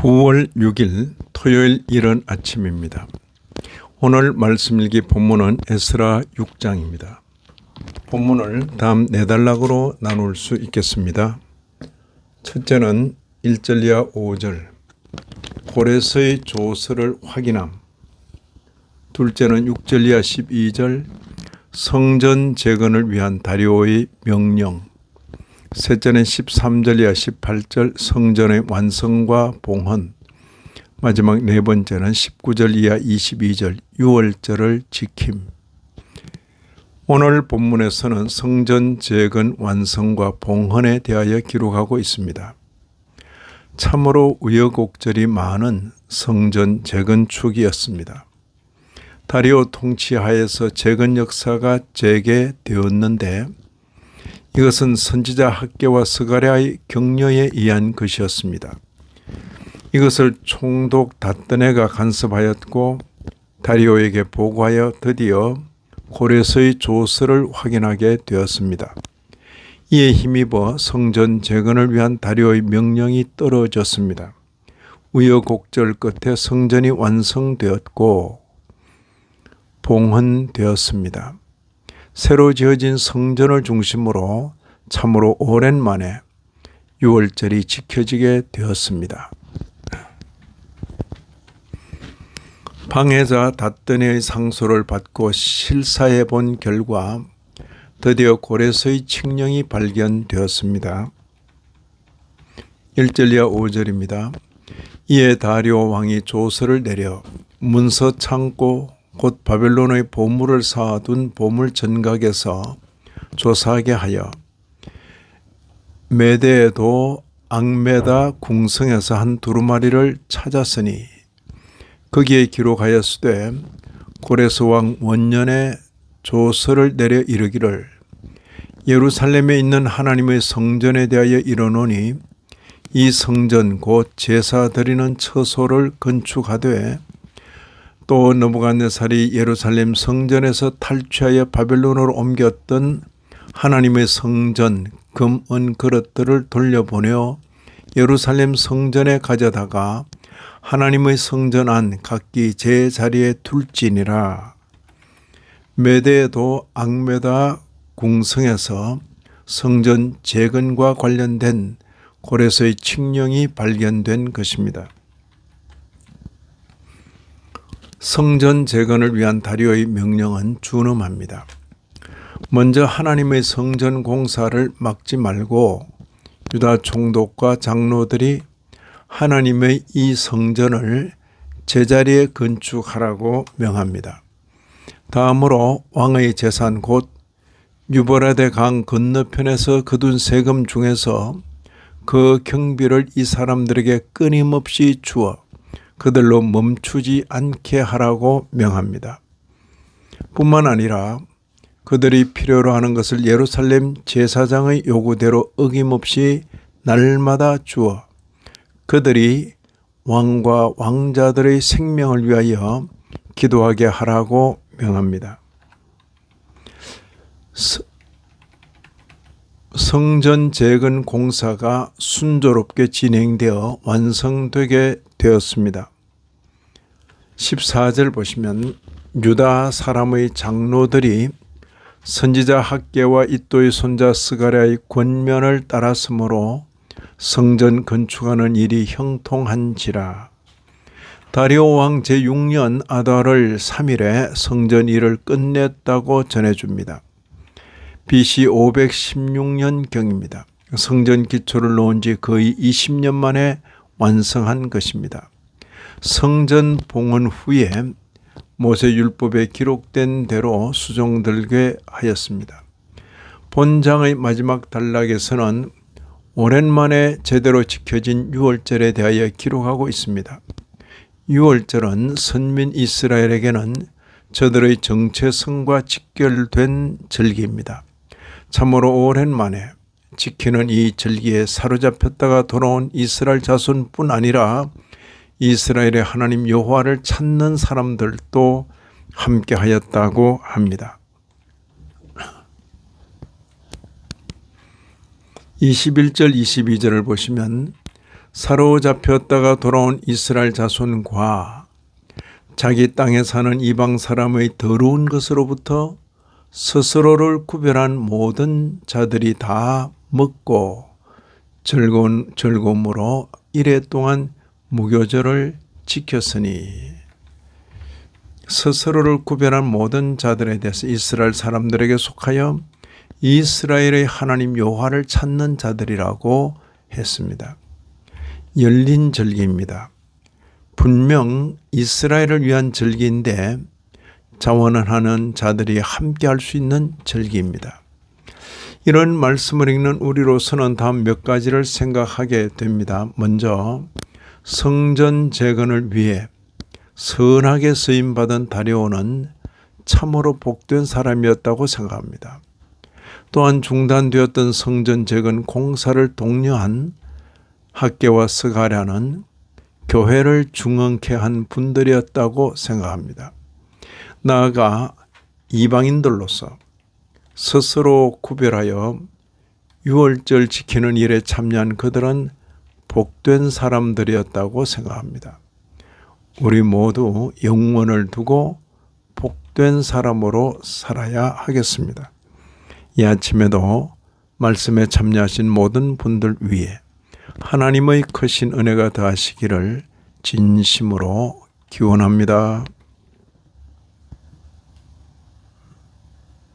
9월 6일 토요일 이른 아침입니다. 오늘 말씀 읽기 본문은 에스라 6장입니다. 본문을 다음 4단락으로 나눌 수 있겠습니다. 첫째는 1절 이하 5절 고레스의 조서를 확인함. 둘째는 6절 이하 12절 성전 재건을 위한 다리오의 명령. 셋째는 13절 이하 18절 성전의 완성과 봉헌. 마지막 네 번째는 19절 이하 22절 유월절을 지킴. 오늘 본문에서는 성전 재건 완성과 봉헌에 대하여 기록하고 있습니다. 참으로 우여곡절이 많은 성전 재건축이었습니다. 다리오 통치하에서 재건 역사가 재개되었는데 이것은 선지자 학개와 스가랴의 격려에 의한 것이었습니다. 이것을 총독 다뜨네가 간섭하였고 다리오에게 보고하여 드디어 고레스의 조서를 확인하게 되었습니다. 이에 힘입어 성전 재건을 위한 다리오의 명령이 떨어졌습니다. 우여곡절 끝에 성전이 완성되었고 봉헌되었습니다. 새로 지어진 성전을 중심으로 참으로 오랜만에 유월절이 지켜지게 되었습니다. 방해자 다뜨네의 상소를 받고 실사해 본 결과 드디어 고레스의 칙령이 발견되었습니다. 1절 이하 5절입니다. 이에 다리오 왕이 조서를 내려 문서 창고 곧 바벨론의 보물을 쌓아둔 보물 전각에서 조사하게 하여 메대에도 앙메다 궁성에서 한 두루마리를 찾았으니 거기에 기록하였으되 고레스 왕 원년에 조서를 내려 이르기를 예루살렘에 있는 하나님의 성전에 대하여 이르노니 이 성전 곧 제사 드리는 처소를 건축하되 또 느부갓네살이 예루살렘 성전에서 탈취하여 바벨론으로 옮겼던 하나님의 성전 금, 은 그릇들을 돌려보내어 예루살렘 성전에 가져다가 하나님의 성전 안 각기 제 자리에 둘지니라. 메대에도 앙메다 궁성에서 성전 재건과 관련된 고레스의 칙령이 발견된 것입니다. 성전 재건을 위한 다리오의 명령은 준엄합니다. 먼저 하나님의 성전 공사를 막지 말고 유다 총독과 장로들이 하나님의 이 성전을 제자리에 건축하라고 명합니다. 다음으로 왕의 재산 곧 유브라데 강 건너편에서 거둔 세금 중에서 그 경비를 이 사람들에게 끊임없이 주어 그들로 멈추지 않게 하라고 명합니다. 뿐만 아니라 그들이 필요로 하는 것을 예루살렘 제사장의 요구대로 어김없이 날마다 주어 그들이 왕과 왕자들의 생명을 위하여 기도하게 하라고 명합니다. 성전 재건 공사가 순조롭게 진행되어 완성되게 되었습니다. 14절 보시면 유다 사람의 장로들이 선지자 학개와 이도의 손자 스가랴의 권면을 따랐으므로 성전 건축하는 일이 형통한지라. 다리오 왕 제6년 아달월 3일에 성전 일을 끝냈다고 전해줍니다. BC 516년경입니다. 성전 기초를 놓은 지 거의 20년 만에 완성한 것입니다. 성전 봉헌 후에 모세율법에 기록된 대로 수종들게 하였습니다. 본장의 마지막 단락에서는 오랜만에 제대로 지켜진 유월절에 대하여 기록하고 있습니다. 유월절은 선민 이스라엘에게는 저들의 정체성과 직결된 절기입니다. 참으로 오랜만에 지키는 이 절기에 사로잡혔다가 돌아온 이스라엘 자손뿐 아니라 이스라엘의 하나님 여호와를 찾는 사람들도 함께하였다고 합니다. 21절 22절을 보시면 사로잡혔다가 돌아온 이스라엘 자손과 자기 땅에 사는 이방 사람의 더러운 것으로부터 스스로를 구별한 모든 자들이 다 먹고 즐거움으로 이래 동안 무교절을 지켰으니, 스스로를 구별한 모든 자들에 대해서 이스라엘 사람들에게 속하여 이스라엘의 하나님 여호와를 찾는 자들이라고 했습니다. 열린 절기입니다. 분명 이스라엘을 위한 절기인데 자원하는 자들이 함께 할 수 있는 절기입니다. 이런 말씀을 읽는 우리로서는 다음 몇 가지를 생각하게 됩니다. 먼저 성전 재건을 위해 선하게 쓰임받은 다리오는 참으로 복된 사람이었다고 생각합니다. 또한 중단되었던 성전 재건 공사를 독려한 학개와 스가랴는 교회를 중흥케 한 분들이었다고 생각합니다. 나아가 이방인들로서 스스로 구별하여 유월절 지키는 일에 참여한 그들은 복된 사람들이었다고 생각합니다. 우리 모두 영원을 두고 복된 사람으로 살아야 하겠습니다. 이 아침에도 말씀에 참여하신 모든 분들 위해 하나님의 크신 은혜가 더하시기를 진심으로 기원합니다.